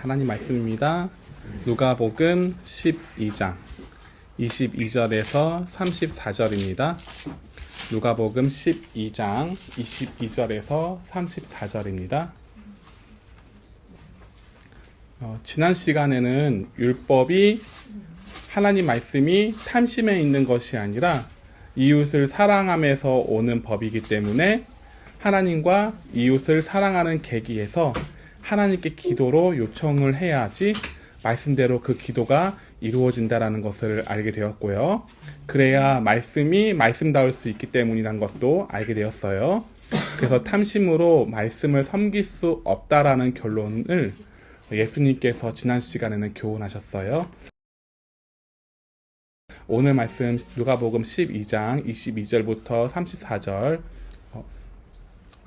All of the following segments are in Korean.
하나님 말씀입니다. 누가복음 12장 22절에서 34절입니다. 누가복음 12장 22절에서 34절입니다. 지난 시간에는 율법이 하나님 말씀이 탐심에 있는 것이 아니라 이웃을 사랑함에서 오는 법이기 때문에 하나님과 이웃을 사랑하는 계기에서 하나님께 기도로 요청을 해야지 말씀대로 그 기도가 이루어진다라는 것을 알게 되었고요. 그래야 말씀이 말씀다울 수 있기 때문이란 것도 알게 되었어요. 그래서 탐심으로 말씀을 섬길 수 없다라는 결론을 예수님께서 지난 시간에는 교훈하셨어요. 오늘 말씀 누가복음 12장 22절부터 34절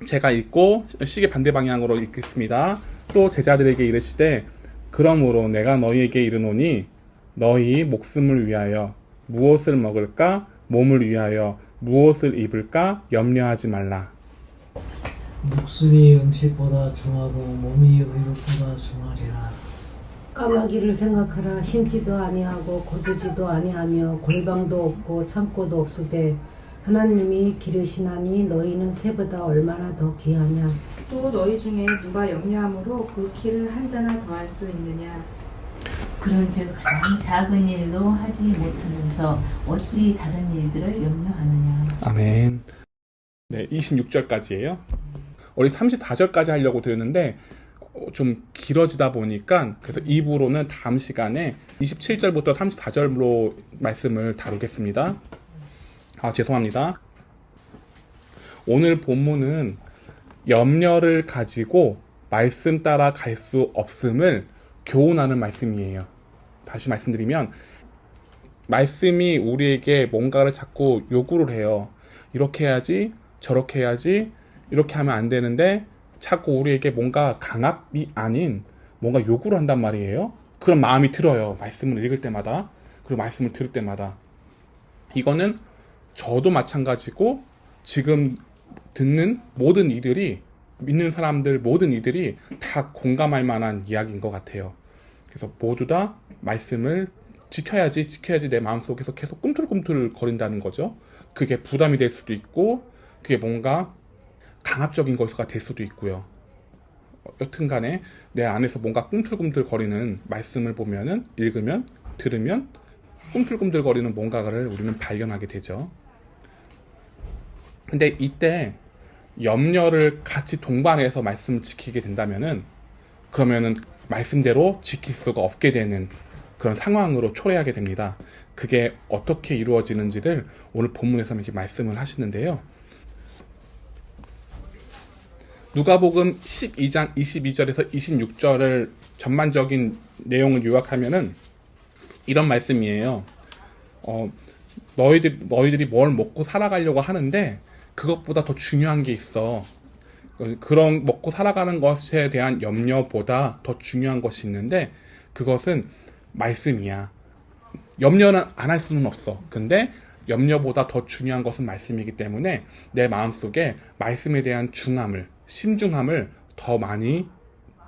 제가 읽고 시계 반대 방향으로 읽겠습니다. 또 제자들에게 이르시되 그러므로 내가 너희에게 이르노니 너희 목숨을 위하여 무엇을 먹을까 몸을 위하여 무엇을 입을까 염려하지 말라. 목숨이 음식보다 중하고 몸이 의복보다 중하리라. 까마귀를 생각하라. 심지도 아니하고 거두지도 아니하며 골방도 없고 창고도 없으되 하나님이 기르시나니 너희는 새보다 얼마나 더 귀하냐. 또 너희 중에 누가 염려함으로 그 키를 한 자나 더할 수 있느냐. 그런즉 가장 작은 일도 하지 못하면서 어찌 다른 일들을 염려하느냐. 아멘. 네, 26절까지예요. 우리 34절까지 하려고 드렸는데 좀 길어지다 보니까 그래서 2부로는 다음 시간에 27절부터 34절로 말씀을 다루겠습니다. 죄송합니다. 오늘 본문은 염려를 가지고 말씀 따라 갈 수 없음을 교훈하는 말씀이에요. 다시 말씀드리면 말씀이 우리에게 뭔가를 자꾸 요구를 해요. 이렇게 해야지, 저렇게 해야지, 이렇게 하면 안 되는데 자꾸 우리에게 뭔가 강압이 아닌 뭔가 요구를 한단 말이에요. 그런 마음이 들어요. 말씀을 읽을 때마다, 그리고 말씀을 들을 때마다. 이거는 저도 마찬가지고 지금 듣는 모든 이들이, 믿는 사람들 모든 이들이 다 공감할 만한 이야기인 것 같아요. 그래서 모두 다 말씀을 지켜야지 내 마음속에서 계속 꿈틀꿈틀 거린다는 거죠. 그게 부담이 될 수도 있고 그게 뭔가 강압적인 것가 될 수도 있고요. 여튼간에 내 안에서 뭔가 꿈틀꿈틀 거리는 말씀을 보면은, 읽으면, 들으면 꿈틀꿈틀 거리는 뭔가를 우리는 발견하게 되죠. 근데 이때 염려를 같이 동반해서 말씀을 지키게 된다면은, 그러면은 말씀대로 지킬 수가 없게 되는 그런 상황으로 초래하게 됩니다. 그게 어떻게 이루어지는지를 오늘 본문에서 이렇게 말씀을 하시는데요. 누가복음 12장 22절에서 26절을 전반적인 내용을 요약하면은 이런 말씀이에요. 너희들이 뭘 먹고 살아가려고 하는데 그것보다 더 중요한 게 있어. 그런 먹고 살아가는 것에 대한 염려보다 더 중요한 것이 있는데 그것은 말씀이야. 염려는 안 할 수는 없어. 근데 염려보다 더 중요한 것은 말씀이기 때문에 내 마음속에 말씀에 대한 신중함을 더 많이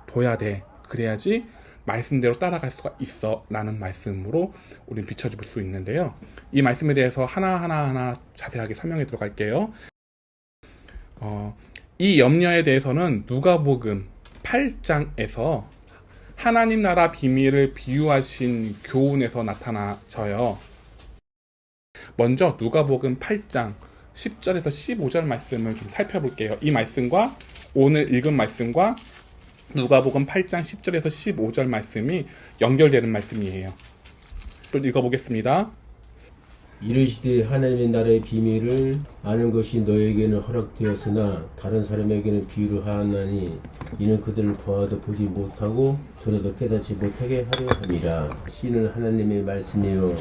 둬야 돼. 그래야지 말씀대로 따라갈 수가 있어 라는 말씀으로 우리는 비춰줄 수 있는데요. 이 말씀에 대해서 하나하나 자세하게 설명해 들어갈게요. 이 염려에 대해서는 누가복음 8장에서 하나님 나라 비밀을 비유하신 교훈에서 나타나져요. 먼저 누가복음 8장 10절에서 15절 말씀을 좀 살펴볼게요. 이 말씀과 오늘 읽은 말씀과 누가복음 8장 10절에서 15절 말씀이 연결되는 말씀이에요. 또 읽어보겠습니다. 이르시되 하나님의 나라의 비밀을 아는 것이 너에게는 허락되었으나 다른 사람에게는 비유를 하나니 이는 그들을 보아도 보지 못하고 들어도 깨닫지 못하게 하려 함이라. 씨는 하나님의 말씀이요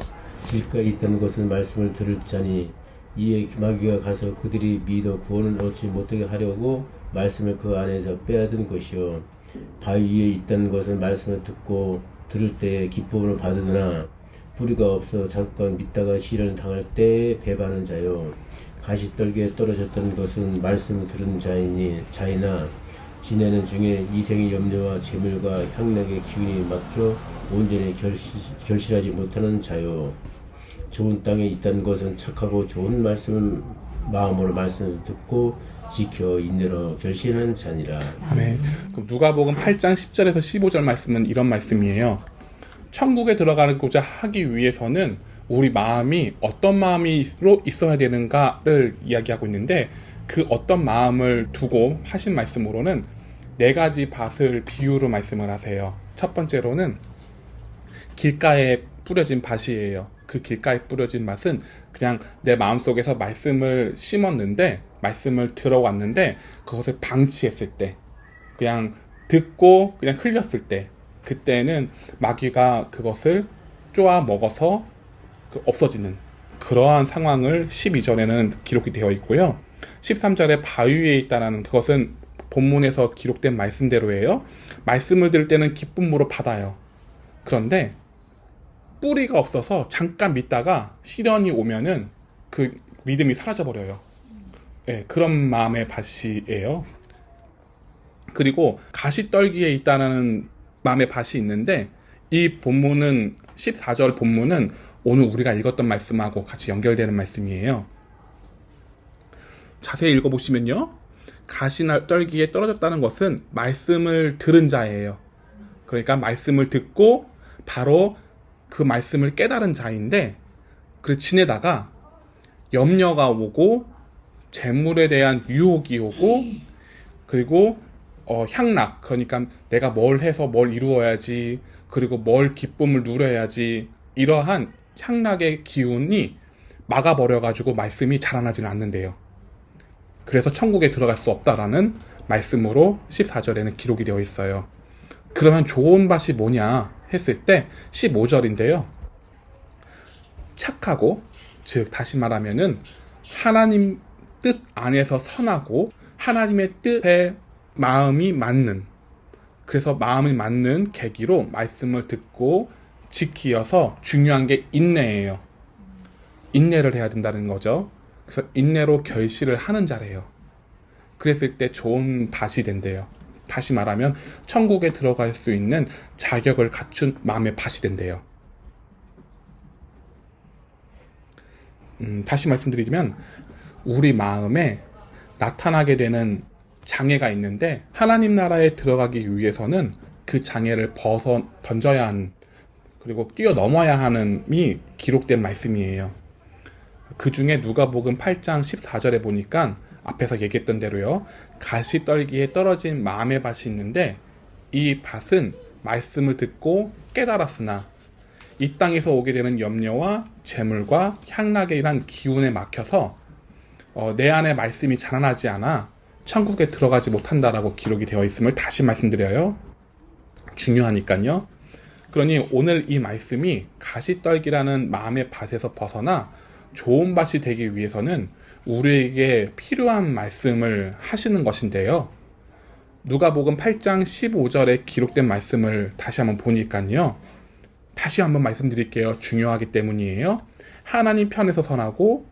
길가에 있다는 것을 말씀을 들을 자니 이에 마귀가 가서 그들이 믿어 구원을 얻지 못하게 하려고 말씀을 그 안에서 빼앗은 것이요 바위 위에 있다는 것을 말씀을 듣고 들을 때에 기쁨을 받으나 뿌리가 없어 잠깐 믿다가 시련을 당할 때에 배반하는 자요 가시떨기에 떨어졌던 것은 말씀을 들은 자이나 지내는 중에 이생의 염려와 재물과 향락의 기운이 막혀 온전히 결실하지 못하는 자요. 좋은 땅에 있다는 것은 착하고 좋은 말씀을 마음으로 말씀을 듣고 지켜 인내로 결신하는 자니라. 아멘. 그럼 누가복음 8장 10절에서 15절 말씀은 이런 말씀이에요. 천국에 들어가고자 하기 위해서는 우리 마음이 어떤 마음으로 있어야 되는가를 이야기하고 있는데, 그 어떤 마음을 두고 하신 말씀으로는 4가지 밭을 비유로 말씀을 하세요. 첫 번째로는 길가에 뿌려진 밭이에요. 그 길가에 뿌려진 밭은 그냥 내 마음속에서 말씀을 심었는데, 말씀을 들어왔는데 그것을 방치했을 때, 그냥 듣고 그냥 흘렸을 때, 그때는 마귀가 그것을 쪼아 먹어서 없어지는 그러한 상황을 12절에는 기록이 되어 있고요. 13절에 바위 위에 있다라는 그것은 본문에서 기록된 말씀대로예요. 말씀을 들을 때는 기쁨으로 받아요. 그런데 뿌리가 없어서 잠깐 믿다가 시련이 오면은 그 믿음이 사라져 버려요. 네, 그런 마음의 밭이에요. 그리고 가시떨기에 있다는 마음의 밭이 있는데, 이 본문은 14절 본문은 오늘 우리가 읽었던 말씀하고 같이 연결되는 말씀이에요. 자세히 읽어보시면요, 가시떨기에 떨어졌다는 것은 말씀을 들은 자예요. 그러니까 말씀을 듣고 바로 그 말씀을 깨달은 자인데, 그 지내다가 염려가 오고 재물에 대한 유혹이 오고, 그리고 향락, 그러니까 내가 뭘 해서 뭘 이루어야지, 그리고 뭘 기쁨을 누려야지, 이러한 향락의 기운이 막아버려가지고 말씀이 자라나지는 않는데요. 그래서 천국에 들어갈 수 없다라는 말씀으로 14절에는 기록이 되어 있어요. 그러면 좋은 밭이 뭐냐 했을 때 15절인데요. 착하고, 즉 다시 말하면은 하나님 뜻 안에서 선하고 하나님의 뜻에 마음이 맞는, 그래서 마음이 맞는 계기로 말씀을 듣고 지키어서 중요한 게 인내예요. 인내를 해야 된다는 거죠. 그래서 인내로 결실을 하는 자래요. 그랬을 때 좋은 밭이 된대요. 다시 말하면 천국에 들어갈 수 있는 자격을 갖춘 마음의 밭이 된대요. 다시 말씀드리면 우리 마음에 나타나게 되는 장애가 있는데, 하나님 나라에 들어가기 위해서는 그 장애를 던져야 하는, 그리고 뛰어넘어야 하는이 기록된 말씀이에요. 그 중에 누가복음 8장 14절에 보니까 앞에서 얘기했던 대로요, 가시떨기에 떨어진 마음의 밭이 있는데, 이 밭은 말씀을 듣고 깨달았으나 이 땅에서 오게 되는 염려와 재물과 향락에 이란 기운에 막혀서 내 안에 말씀이 자라나지 않아 천국에 들어가지 못한다라고 기록이 되어 있음을 다시 말씀드려요. 중요하니까요. 그러니 오늘 이 말씀이 가시떨기라는 마음의 밭에서 벗어나 좋은 밭이 되기 위해서는 우리에게 필요한 말씀을 하시는 것인데요. 누가복음 8장 15절에 기록된 말씀을 다시 한번 보니까요. 다시 한번 말씀드릴게요. 중요하기 때문이에요. 하나님 편에서 선하고,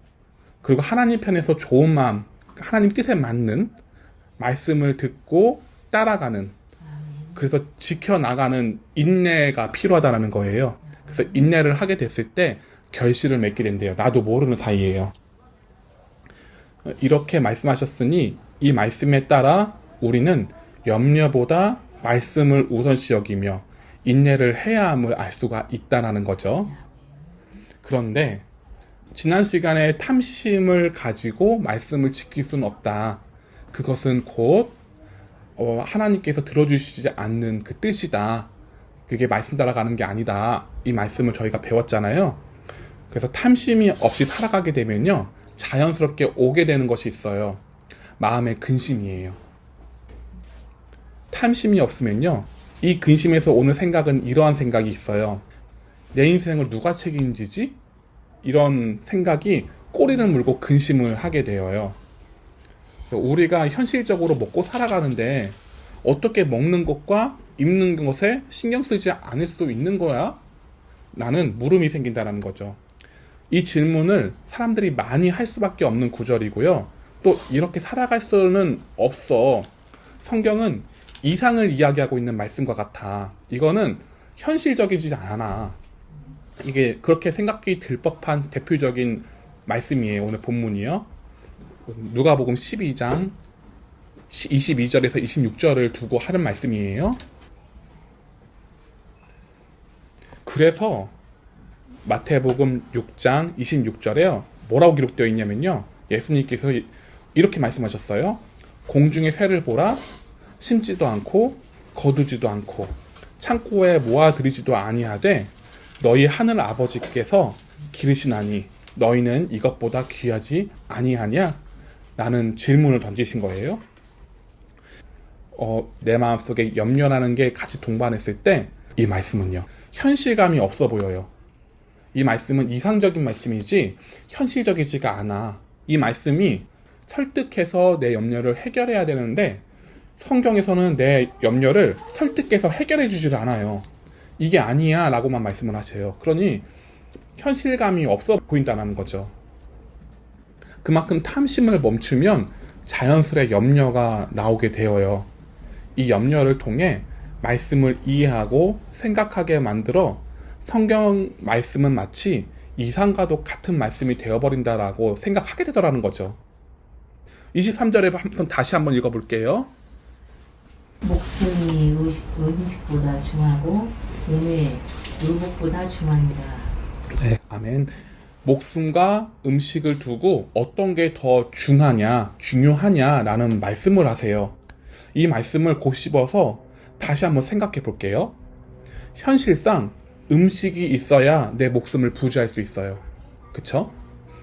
그리고 하나님 편에서 좋은 마음, 하나님 뜻에 맞는 말씀을 듣고 따라가는, 그래서 지켜나가는 인내가 필요하다는 거예요. 그래서 인내를 하게 됐을 때 결실을 맺게 된대요. 나도 모르는 사이에요. 이렇게 말씀하셨으니 이 말씀에 따라 우리는 염려보다 말씀을 우선시 여기며 인내를 해야 함을 알 수가 있다는 거죠. 그런데 지난 시간에 탐심을 가지고 말씀을 지킬 수는 없다. 그것은 곧 하나님께서 들어주시지 않는 그 뜻이다. 그게 말씀 따라가는 게 아니다. 이 말씀을 저희가 배웠잖아요. 그래서 탐심이 없이 살아가게 되면요, 자연스럽게 오게 되는 것이 있어요. 마음의 근심이에요. 탐심이 없으면요, 이 근심에서 오는 생각은 이러한 생각이 있어요. 내 인생을 누가 책임지지? 이런 생각이 꼬리를 물고 근심을 하게 되어요. 그래서 우리가 현실적으로 먹고 살아가는데 어떻게 먹는 것과 입는 것에 신경 쓰지 않을 수 있는 거야? 라는 물음이 생긴다는 거죠. 이 질문을 사람들이 많이 할 수밖에 없는 구절이고요. 또 이렇게 살아갈 수는 없어. 성경은 이상을 이야기하고 있는 말씀과 같아. 이거는 현실적이지 않아. 이게 그렇게 생각이 들 법한 대표적인 말씀이에요. 오늘 본문이요. 누가복음 12장 22절에서 26절을 두고 하는 말씀이에요. 그래서 마태복음 6장 26절에요. 뭐라고 기록되어 있냐면요. 예수님께서 이렇게 말씀하셨어요. 공중의 새를 보라. 심지도 않고 거두지도 않고 창고에 모아들이지도 아니하되 너희 하늘 아버지께서 기르시나니 너희는 이것보다 귀하지 아니하냐? 라는 질문을 던지신 거예요. 내 마음속에 염려라는 게 같이 동반했을 때 이 말씀은요. 현실감이 없어 보여요. 이 말씀은 이상적인 말씀이지 현실적이지가 않아. 이 말씀이 설득해서 내 염려를 해결해야 되는데 성경에서는 내 염려를 설득해서 해결해 주질 않아요. 이게 아니야 라고만 말씀을 하세요. 그러니 현실감이 없어 보인다는 거죠. 그만큼 탐심을 멈추면 자연스레 염려가 나오게 되어요. 이 염려를 통해 말씀을 이해하고 생각하게 만들어 성경 말씀은 마치 이상과도 같은 말씀이 되어버린다라고 생각하게 되더라는 거죠. 23절에 다시 한번 읽어볼게요. 목숨이 음식보다 중하고 몸이 의복보다 중하니라. 네. 아멘. 목숨과 음식을 두고 어떤 게 더 중요하냐라는 말씀을 하세요. 이 말씀을 곱씹어서 다시 한번 생각해 볼게요. 현실상 음식이 있어야 내 목숨을 부지할 수 있어요. 그쵸?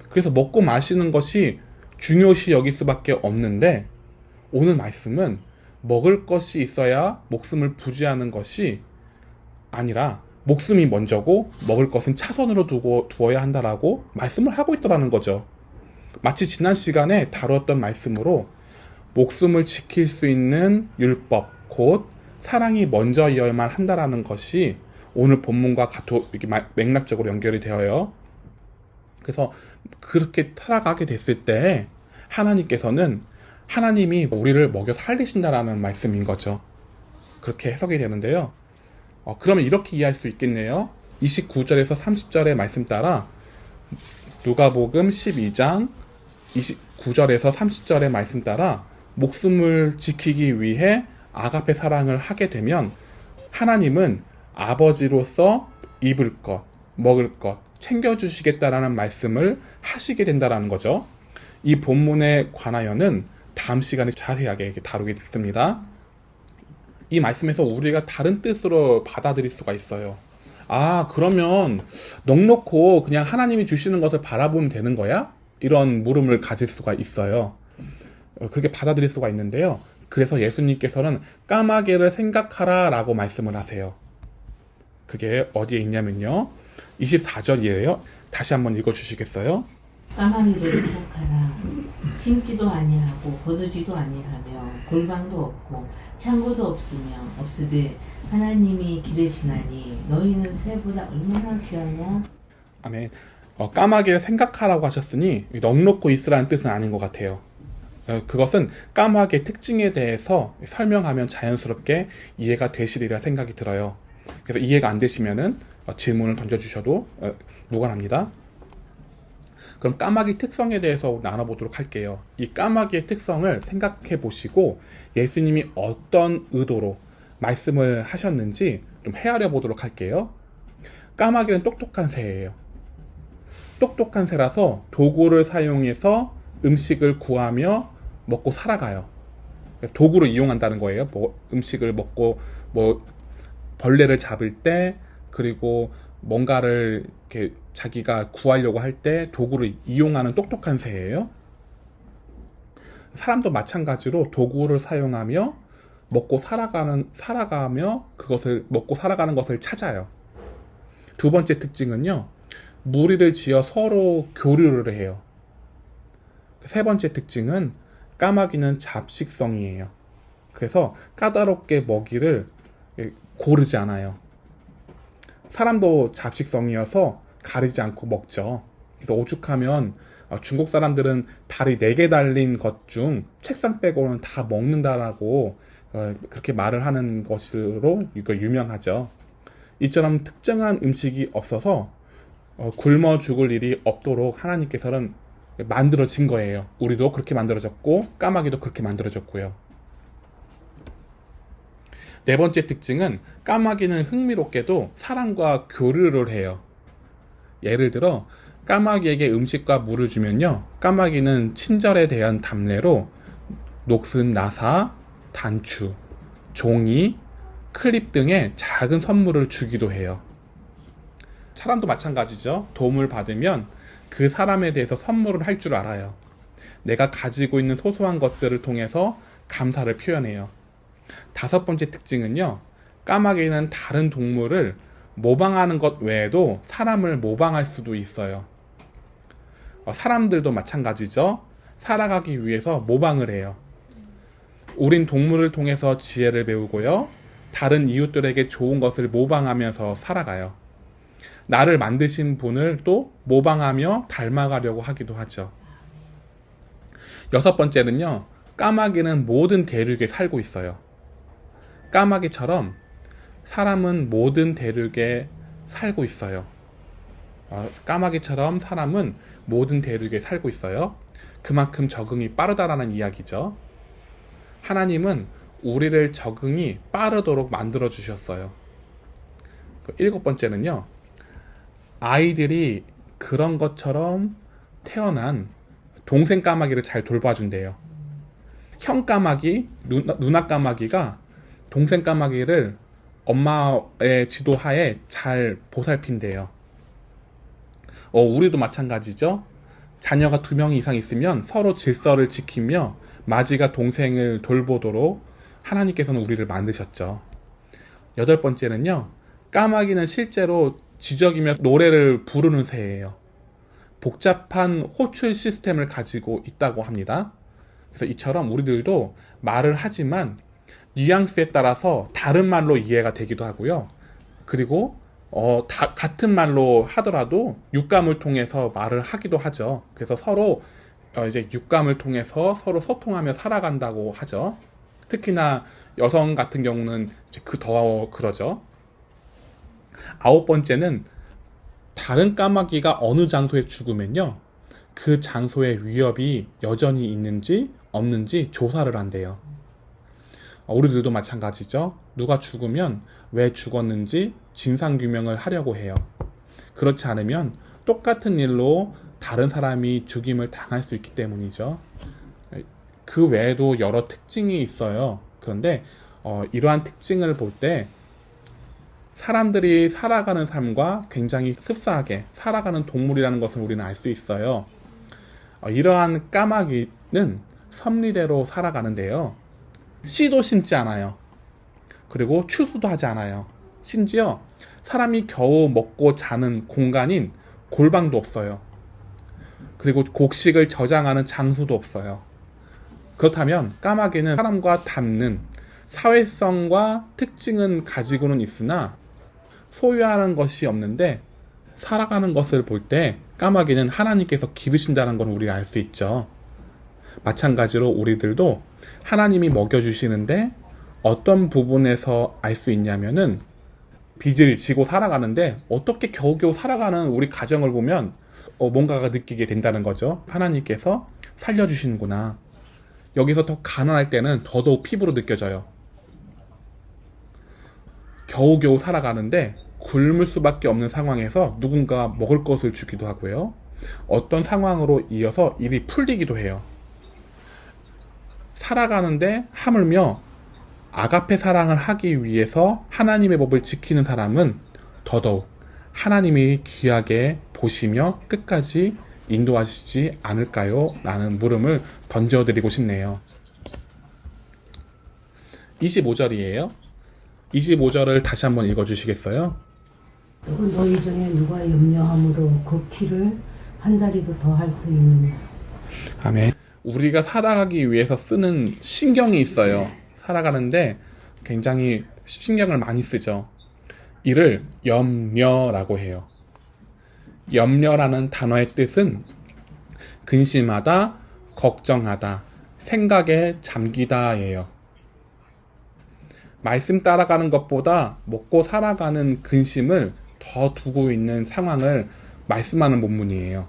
그래서 먹고 마시는 것이 중요시 여길 수밖에 없는데 오늘 말씀은 먹을 것이 있어야 목숨을 부지하는 것이 아니라 목숨이 먼저고 먹을 것은 차선으로 두어야 한다라고 말씀을 하고 있더라는 거죠. 마치 지난 시간에 다루었던 말씀으로 목숨을 지킬 수 있는 율법, 곧 사랑이 먼저여야만 한다라는 것이 오늘 본문과 맥락적으로 연결이 되어요. 그래서 그렇게 살아가게 됐을 때 하나님께서는 하나님이 우리를 먹여 살리신다라는 말씀인 거죠. 그렇게 해석이 되는데요. 그러면 이렇게 이해할 수 있겠네요. 29절에서 30절의 말씀 따라 누가복음 12장 29절에서 30절의 말씀 따라 목숨을 지키기 위해 아가페 사랑을 하게 되면 하나님은 아버지로서 입을 것, 먹을 것 챙겨주시겠다라는 말씀을 하시게 된다는 거죠. 이 본문에 관하여는 다음 시간에 자세하게 다루겠습니다. 이 말씀에서 우리가 다른 뜻으로 받아들일 수가 있어요. 그러면 넉넉고 그냥 하나님이 주시는 것을 바라보면 되는 거야? 이런 물음을 가질 수가 있어요. 그렇게 받아들일 수가 있는데요. 그래서 예수님께서는 까마귀를 생각하라 라고 말씀을 하세요. 그게 어디에 있냐면요. 24절이에요. 다시 한번 읽어주시겠어요? 까마귀를 생각하라. 심지도 아니하고 거두지도 아니하며 골방도 없고 창고도 없으되 하나님이 기르시나니 너희는 새보다 얼마나 귀하냐. 아멘. 까마귀를 생각하라고 하셨으니 넉넉고 있으라는 뜻은 아닌 것 같아요. 그것은 까마귀의 특징에 대해서 설명하면 자연스럽게 이해가 되시리라 생각이 들어요. 그래서 이해가 안 되시면은 질문을 던져주셔도 무관합니다. 그럼 까마귀 특성에 대해서 나눠보도록 할게요. 이 까마귀의 특성을 생각해 보시고 예수님이 어떤 의도로 말씀을 하셨는지 좀 헤아려 보도록 할게요. 까마귀는 똑똑한 새예요. 똑똑한 새라서 도구를 사용해서 음식을 구하며 먹고 살아가요. 도구를 이용한다는 거예요. 음식을 먹고 벌레를 잡을 때, 그리고 뭔가를 이렇게 자기가 구하려고 할 때 도구를 이용하는 똑똑한 새예요. 사람도 마찬가지로 도구를 사용하며 먹고 살아가며 그것을 먹고 살아가는 것을 찾아요. 두 번째 특징은요, 무리를 지어 서로 교류를 해요. 세 번째 특징은 까마귀는 잡식성이에요. 그래서 까다롭게 먹이를 고르지 않아요. 사람도 잡식성이어서 가리지 않고 먹죠. 그래서 오죽하면 중국 사람들은 다리 4개 달린 것 중 책상 빼고는 다 먹는다라고 그렇게 말을 하는 것으로 이거 유명하죠. 이처럼 특정한 음식이 없어서 굶어 죽을 일이 없도록 하나님께서는 만들어진 거예요. 우리도 그렇게 만들어졌고 까마귀도 그렇게 만들어졌고요. 네 번째 특징은 까마귀는 흥미롭게도 사람과 교류를 해요. 예를 들어 까마귀에게 음식과 물을 주면요, 까마귀는 친절에 대한 답례로 녹슨 나사, 단추, 종이, 클립 등의 작은 선물을 주기도 해요. 사람도 마찬가지죠. 도움을 받으면 그 사람에 대해서 선물을 할 줄 알아요. 내가 가지고 있는 소소한 것들을 통해서 감사를 표현해요. 다섯 번째 특징은요, 까마귀는 다른 동물을 모방하는 것 외에도 사람을 모방할 수도 있어요. 사람들도 마찬가지죠. 살아가기 위해서 모방을 해요. 우린 동물을 통해서 지혜를 배우고요, 다른 이웃들에게 좋은 것을 모방하면서 살아가요. 나를 만드신 분을 또 모방하며 닮아가려고 하기도 하죠. 여섯 번째는요, 까마귀는 모든 대륙에 살고 있어요. 까마귀처럼 사람은 모든 대륙에 살고 있어요. 까마귀처럼 사람은 모든 대륙에 살고 있어요. 그만큼 적응이 빠르다라는 이야기죠. 하나님은 우리를 적응이 빠르도록 만들어 주셨어요. 일곱 번째는요, 아이들이 그런 것처럼 태어난 동생 까마귀를 잘 돌봐준대요. 형 까마귀, 누나 까마귀가 동생 까마귀를 엄마의 지도하에 잘 보살핀대요. 우리도 마찬가지죠. 자녀가 2명 이상 있으면 서로 질서를 지키며 마지가 동생을 돌보도록 하나님께서는 우리를 만드셨죠. 여덟 번째는요, 까마귀는 실제로 지저귀며 노래를 부르는 새예요. 복잡한 호출 시스템을 가지고 있다고 합니다. 그래서 이처럼 우리들도 말을 하지만 뉘앙스에 따라서 다른 말로 이해가 되기도 하고요. 그리고 같은 말로 하더라도 육감을 통해서 말을 하기도 하죠. 그래서 서로 이제 육감을 통해서 서로 소통하며 살아간다고 하죠. 특히나 여성 같은 경우는 이제 더 그러죠. 아홉 번째는 다른 까마귀가 어느 장소에 죽으면요, 그 장소에 위협이 여전히 있는지 없는지 조사를 한대요. 우리들도 마찬가지죠. 누가 죽으면 왜 죽었는지 진상규명을 하려고 해요. 그렇지 않으면 똑같은 일로 다른 사람이 죽임을 당할 수 있기 때문이죠. 그 외에도 여러 특징이 있어요. 그런데 이러한 특징을 볼 때 사람들이 살아가는 삶과 굉장히 흡사하게 살아가는 동물이라는 것을 우리는 알 수 있어요. 이러한 까마귀는 섭리대로 살아가는데요, 씨도 심지 않아요. 그리고 추수도 하지 않아요. 심지어 사람이 겨우 먹고 자는 공간인 골방도 없어요. 그리고 곡식을 저장하는 장소도 없어요. 그렇다면 까마귀는 사람과 닮는 사회성과 특징은 가지고는 있으나 소유하는 것이 없는데, 살아가는 것을 볼 때 까마귀는 하나님께서 기르신다는 걸 우리가 알 수 있죠. 마찬가지로 우리들도 하나님이 먹여주시는데 어떤 부분에서 알 수 있냐면은, 빚을 지고 살아가는데 어떻게 겨우겨우 살아가는 우리 가정을 보면 뭔가가 느끼게 된다는 거죠. 하나님께서 살려주시는구나. 여기서 더 가난할 때는 더더욱 피부로 느껴져요. 겨우겨우 살아가는데 굶을 수밖에 없는 상황에서 누군가 먹을 것을 주기도 하고요, 어떤 상황으로 이어서 일이 풀리기도 해요. 살아가는데 하물며 아가페 사랑을 하기 위해서 하나님의 법을 지키는 사람은 더더욱 하나님이 귀하게 보시며 끝까지 인도하시지 않을까요? 라는 물음을 던져드리고 싶네요. 25절이에요. 25절을 다시 한번 읽어주시겠어요? 또 너희 중에 누가 염려함으로 그 피를 한 자리도 더 할 수 있느냐. 아멘. 우리가 살아가기 위해서 쓰는 신경이 있어요. 살아가는데 굉장히 신경을 많이 쓰죠. 이를 염려라고 해요. 염려라는 단어의 뜻은 근심하다, 걱정하다, 생각에 잠기다예요. 말씀 따라가는 것보다 먹고 살아가는 근심을 더 두고 있는 상황을 말씀하는 본문이에요.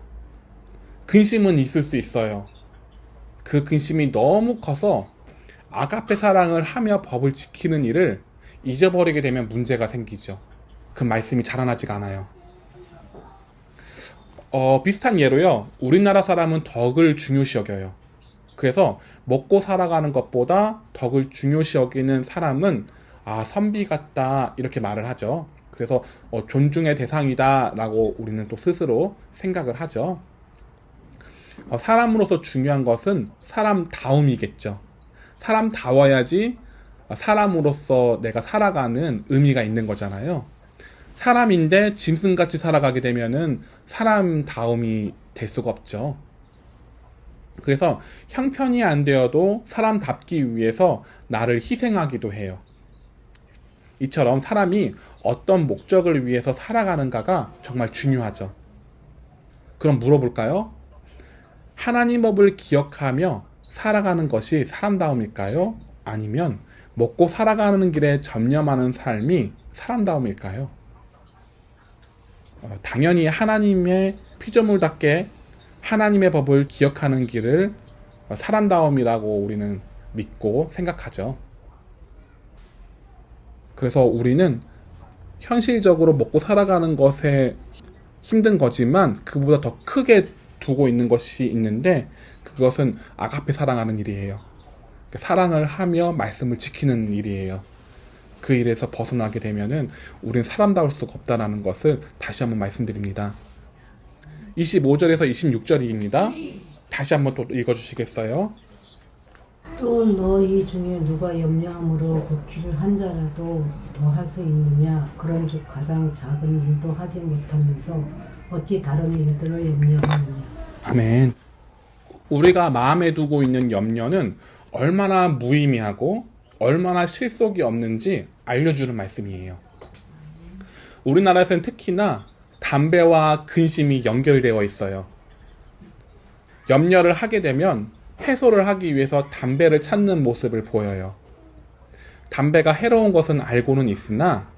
근심은 있을 수 있어요. 그 근심이 너무 커서 아가페 사랑을 하며 법을 지키는 일을 잊어버리게 되면 문제가 생기죠. 그 말씀이 자라나지가 않아요. 비슷한 예로요. 우리나라 사람은 덕을 중요시 여겨요. 그래서 먹고 살아가는 것보다 덕을 중요시 여기는 사람은 선비 같다 이렇게 말을 하죠. 그래서 존중의 대상이다 라고 우리는 또 스스로 생각을 하죠. 사람으로서 중요한 것은 사람다움이겠죠. 사람다워야지 사람으로서 내가 살아가는 의미가 있는 거잖아요. 사람인데 짐승같이 살아가게 되면은 사람다움이 될 수가 없죠. 그래서 형편이 안 되어도 사람답기 위해서 나를 희생하기도 해요. 이처럼 사람이 어떤 목적을 위해서 살아가는가가 정말 중요하죠. 그럼 물어볼까요? 하나님 법을 기억하며 살아가는 것이 사람다움일까요? 아니면 먹고 살아가는 길에 전념하는 삶이 사람다움일까요? 당연히 하나님의 피조물답게 하나님의 법을 기억하는 길을 사람다움이라고 우리는 믿고 생각하죠. 그래서 우리는 현실적으로 먹고 살아가는 것에 힘든 거지만 그보다 더 크게 두고 있는 것이 있는데 그것은 아가페 사랑하는 일이에요. 사랑을 하며 말씀을 지키는 일이에요. 그 일에서 벗어나게 되면은 우리는 사람다울 수가 없다는 것을 다시 한번 말씀드립니다. 25절에서 26절입니다. 다시 한번 또 읽어주시겠어요? 또 너희 중에 누가 염려함으로 그 길을 한 자라도 더 할 수 있느냐? 그런즉 가장 작은 일도 하지 못하면서 어찌 다른 일들을 염려하느냐? 아멘. 우리가 마음에 두고 있는 염려는 얼마나 무의미하고 얼마나 실속이 없는지 알려주는 말씀이에요. 우리나라에서는 특히나 담배와 근심이 연결되어 있어요. 염려를 하게 되면 해소를 하기 위해서 담배를 찾는 모습을 보여요. 담배가 해로운 것은 알고는 있으나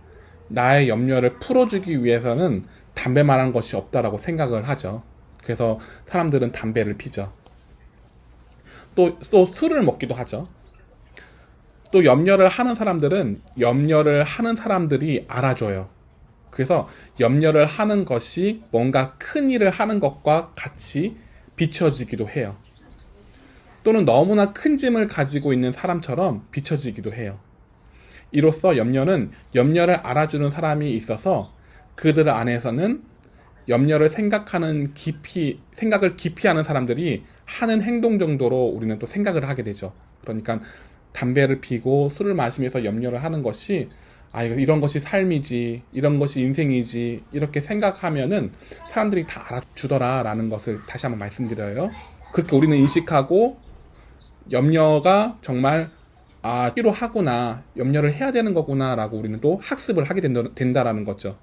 나의 염려를 풀어주기 위해서는 담배만한 것이 없다라고 생각을 하죠. 그래서 사람들은 담배를 피죠. 또 술을 먹기도 하죠. 또 염려를 하는 사람들은 염려를 하는 사람들이 알아줘요. 그래서 염려를 하는 것이 뭔가 큰 일을 하는 것과 같이 비춰지기도 해요. 또는 너무나 큰 짐을 가지고 있는 사람처럼 비춰지기도 해요. 이로써 염려는 염려를 알아주는 사람이 있어서 그들 안에서는 염려를 생각을 깊이 하는 사람들이 하는 행동 정도로 우리는 또 생각을 하게 되죠. 그러니까 담배를 피고 술을 마시면서 염려를 하는 것이 이런 것이 삶이지, 이런 것이 인생이지 이렇게 생각하면은 사람들이 다 알아주더라라는 것을 다시 한번 말씀드려요. 그렇게 우리는 인식하고 염려가 정말 필요하구나, 염려를 해야 되는 거구나 라고 우리는 또 학습을 하게 된다라는 거죠.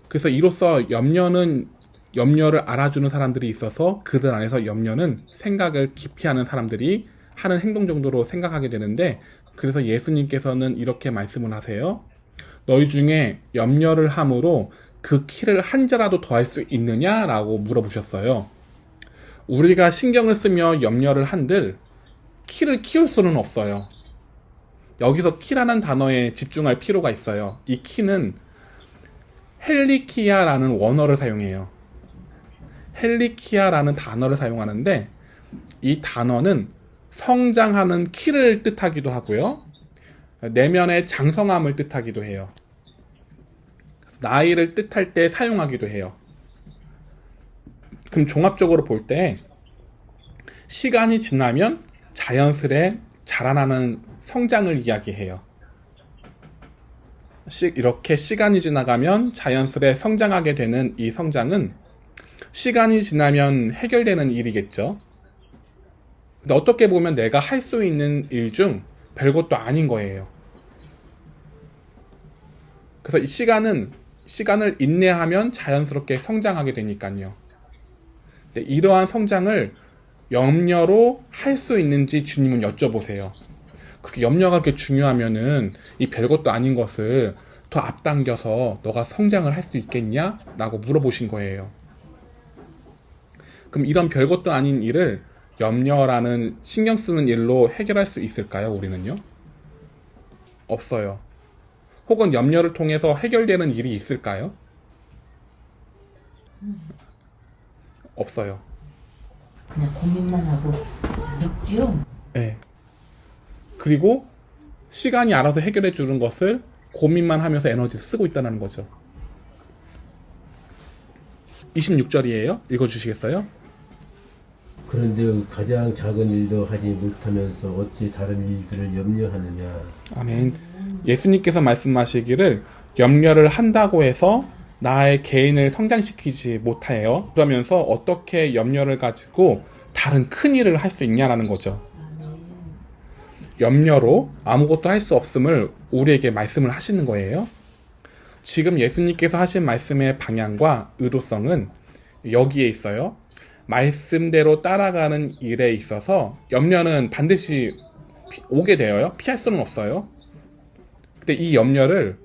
그래서 이로써 염려를 알아주는 사람들이 있어서 그들 안에서 염려는 생각을 깊이 하는 사람들이 하는 행동 정도로 생각하게 되는데, 그래서 예수님께서는 이렇게 말씀을 하세요. 너희 중에 염려를 함으로 그 키를 한 자라도 더할 수 있느냐라고 물어보셨어요. 우리가 신경을 쓰며 염려를 한들 키를 키울 수는 없어요. 여기서 키라는 단어에 집중할 필요가 있어요. 이 키는 헬리키아라는 원어를 사용해요. 헬리키아라는 단어를 사용하는데 이 단어는 성장하는 키를 뜻하기도 하고요. 내면의 장성함을 뜻하기도 해요. 나이를 뜻할 때 사용하기도 해요. 그럼 종합적으로 볼 때 시간이 지나면 자연스레 자라나는 성장을 이야기해요. 이렇게 시간이 지나가면 자연스레 성장하게 되는 이 성장은 시간이 지나면 해결되는 일이겠죠. 근데 어떻게 보면 내가 할 수 있는 일 중 별것도 아닌 거예요. 그래서 이 시간을 인내하면 자연스럽게 성장하게 되니까요. 이러한 성장을 염려로 할 수 있는지 주님은 여쭤보세요. 그렇게 염려가 그렇게 중요하면은 이 별것도 아닌 것을 더 앞당겨서 너가 성장을 할 수 있겠냐? 라고 물어보신 거예요. 그럼 이런 별것도 아닌 일을 염려라는 신경 쓰는 일로 해결할 수 있을까요? 우리는요? 없어요. 혹은 염려를 통해서 해결되는 일이 있을까요? 없어요. 그냥 고민만 하고 늙지요? 네. 그리고 시간이 알아서 해결해 주는 것을 고민만 하면서 에너지를 쓰고 있다는 거죠. 26절이에요. 읽어주시겠어요? 그런즉 가장 작은 일도 하지 못하면서 어찌 다른 일들을 염려하느냐. 아멘. 예수님께서 말씀하시기를 염려를 한다고 해서 나의 개인을 성장시키지 못해요. 그러면서 어떻게 염려를 가지고 다른 큰 일을 할 수 있냐라는 거죠. 염려로 아무것도 할 수 없음을 우리에게 말씀을 하시는 거예요. 지금 예수님께서 하신 말씀의 방향과 의도성은 여기에 있어요. 말씀대로 따라가는 일에 있어서 염려는 반드시 오게 되어요. 피할 수는 없어요. 근데 이 염려를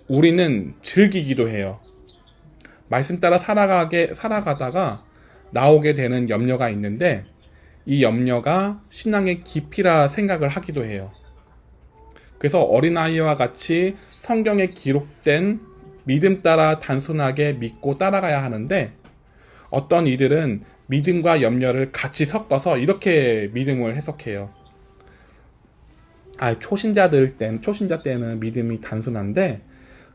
우리는 즐기기도 해요. 말씀 따라 살아가다가 나오게 되는 염려가 있는데 이 염려가 신앙의 깊이라 생각을 하기도 해요. 그래서 어린아이와 같이 성경에 기록된 믿음 따라 단순하게 믿고 따라가야 하는데 어떤 이들은 믿음과 염려를 같이 섞어서 이렇게 믿음을 해석해요. 초신자 때는 믿음이 단순한데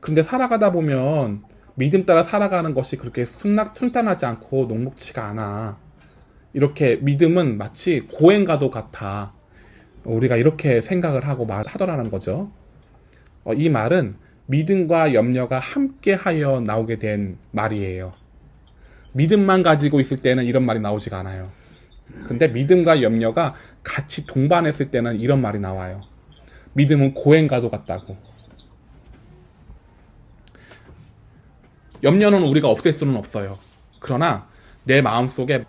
그런데 살아가다 보면 믿음 따라 살아가는 것이 그렇게 순탄하지 않고 녹록지가 않아. 이렇게 믿음은 마치 고행과도 같아. 우리가 이렇게 생각을 하고 말하더라는 거죠. 이 말은 믿음과 염려가 함께하여 나오게 된 말이에요. 믿음만 가지고 있을 때는 이런 말이 나오지가 않아요. 근데 믿음과 염려가 같이 동반했을 때는 이런 말이 나와요. 믿음은 고행과도 같다고. 염려는 우리가 없앨 수는 없어요. 그러나 내 마음속에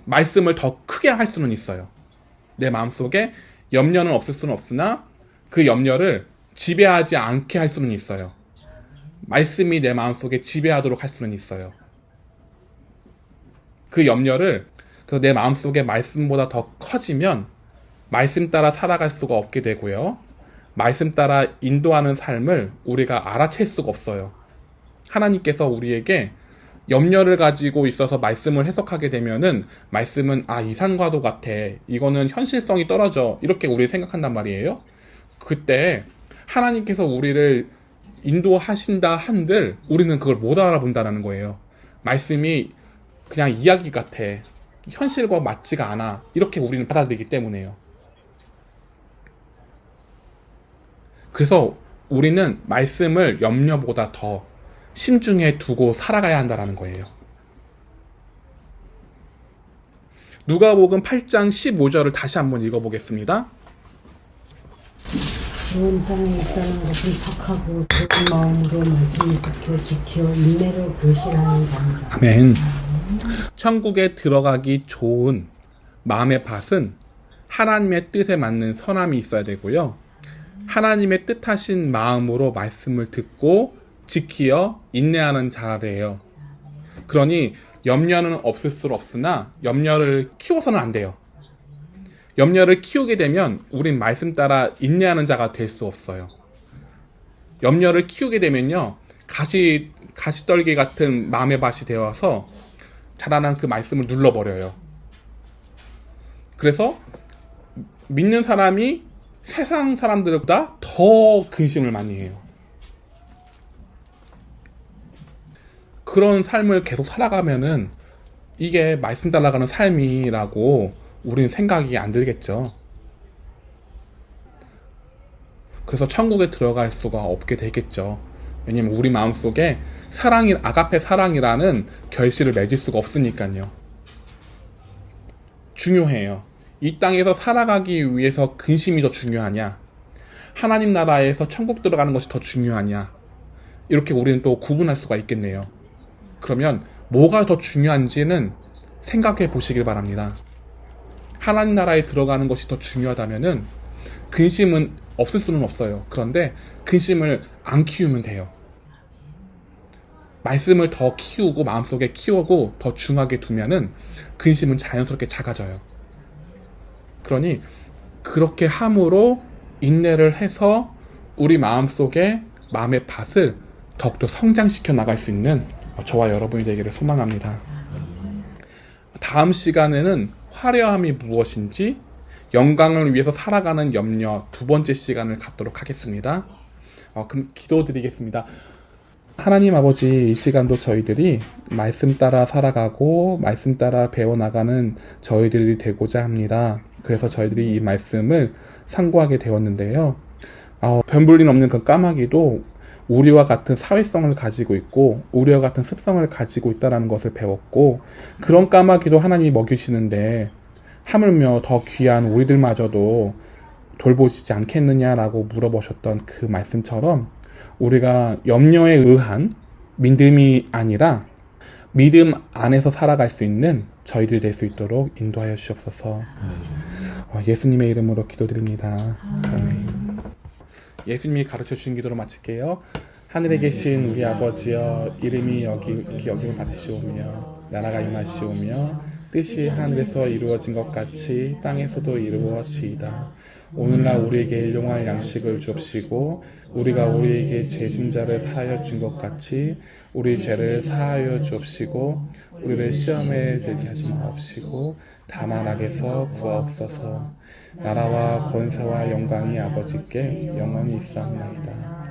말씀을 더 크게 할 수는 있어요. 내 마음속에 염려는 없을 수는 없으나 그 염려를 지배하지 않게 할 수는 있어요. 말씀이 내 마음속에 지배하도록 할 수는 있어요. 그 염려를 내 마음속에 말씀보다 더 커지면 말씀 따라 살아갈 수가 없게 되고요. 말씀 따라 인도하는 삶을 우리가 알아챌 수가 없어요. 하나님께서 우리에게 염려를 가지고 있어서 말씀을 해석하게 되면은 말씀은 이상과도 같아. 이거는 현실성이 떨어져. 이렇게 우리 생각한단 말이에요. 그때 하나님께서 우리를 인도하신다 한들 우리는 그걸 못 알아본다는 거예요. 말씀이 그냥 이야기 같아. 현실과 맞지가 않아. 이렇게 우리는 받아들이기 때문에요. 그래서 우리는 말씀을 염려보다 더 심중에 두고 살아가야 한다는 거예요. 누가복음 8장 15절을 다시 한번 읽어보겠습니다. 좋은 땅에 있다는 것은 착하고 좋은 마음으로 말씀을 지켜 인내로 교실하는 자입니다. 아멘. 천국에 들어가기 좋은 마음의 밭은 하나님의 뜻에 맞는 선함이 있어야 되고요. 하나님의 뜻하신 마음으로 말씀을 듣고 지키어 인내하는 자래요. 그러니 염려는 없을 수 없으나 염려를 키워서는 안 돼요. 염려를 키우게 되면 우린 말씀 따라 인내하는 자가 될 수 없어요. 염려를 키우게 되면요, 가시떨기 같은 마음의 밭이 되어서 자라난 그 말씀을 눌러버려요. 그래서 믿는 사람이 세상 사람들보다 더 근심을 많이 해요. 그런 삶을 계속 살아가면은 이게 말씀 따라가는 삶이라고 우리는 생각이 안 들겠죠. 그래서 천국에 들어갈 수가 없게 되겠죠. 왜냐면 우리 마음속에 아가페 사랑이라는 결실을 맺을 수가 없으니까요. 중요해요. 이 땅에서 살아가기 위해서 근심이 더 중요하냐, 하나님 나라에서 천국 들어가는 것이 더 중요하냐, 이렇게 우리는 또 구분할 수가 있겠네요. 그러면 뭐가 더 중요한지는 생각해 보시길 바랍니다. 하나님 나라에 들어가는 것이 더 중요하다면은 근심은 없을 수는 없어요. 그런데 근심을 안 키우면 돼요. 말씀을 더 키우고 마음속에 키우고 더 중하게 두면은 근심은 자연스럽게 작아져요. 그러니 그렇게 함으로 인내를 해서 우리 마음속에 마음의 밭을 더욱더 성장시켜 나갈 수 있는 저와 여러분이 되기를 소망합니다. 다음 시간에는 화려함이 무엇인지, 영광을 위해서 살아가는 염려 두 번째 시간을 갖도록 하겠습니다. 그럼 기도드리겠습니다. 하나님 아버지, 이 시간도 저희들이 말씀 따라 살아가고 말씀 따라 배워나가는 저희들이 되고자 합니다. 그래서 저희들이 이 말씀을 상고하게 되었는데요. 변불린 없는 그 까마귀도 우리와 같은 사회성을 가지고 있고 우리와 같은 습성을 가지고 있다는 것을 배웠고, 그런 까마귀도 하나님이 먹이시는데 하물며 더 귀한 우리들마저도 돌보시지 않겠느냐라고 물어보셨던 그 말씀처럼 우리가 염려에 의한 믿음이 아니라 믿음 안에서 살아갈 수 있는 저희들이 될 수 있도록 인도하여 주옵소서. 예수님의 이름으로 기도드립니다. 아멘. 예수님이 가르쳐 주신 기도로 마칠게요. 하늘에 계신 우리 아버지여, 이름이 여김을 받으시오며 나라가 임하시오며 뜻이 하늘에서 이루어진 것 같이 땅에서도 이루어지이다. 오늘날 우리에게 일용할 양식을 주옵시고 우리가 우리에게 죄진 자를 사하여 준 것 같이 우리 죄를 사하여 주옵시고 우리를 시험에 들게 하지 마옵시고 다만 악에서 구하옵소서. 나라와 권세와 영광이 아버지께 영원히 있사옵나이다.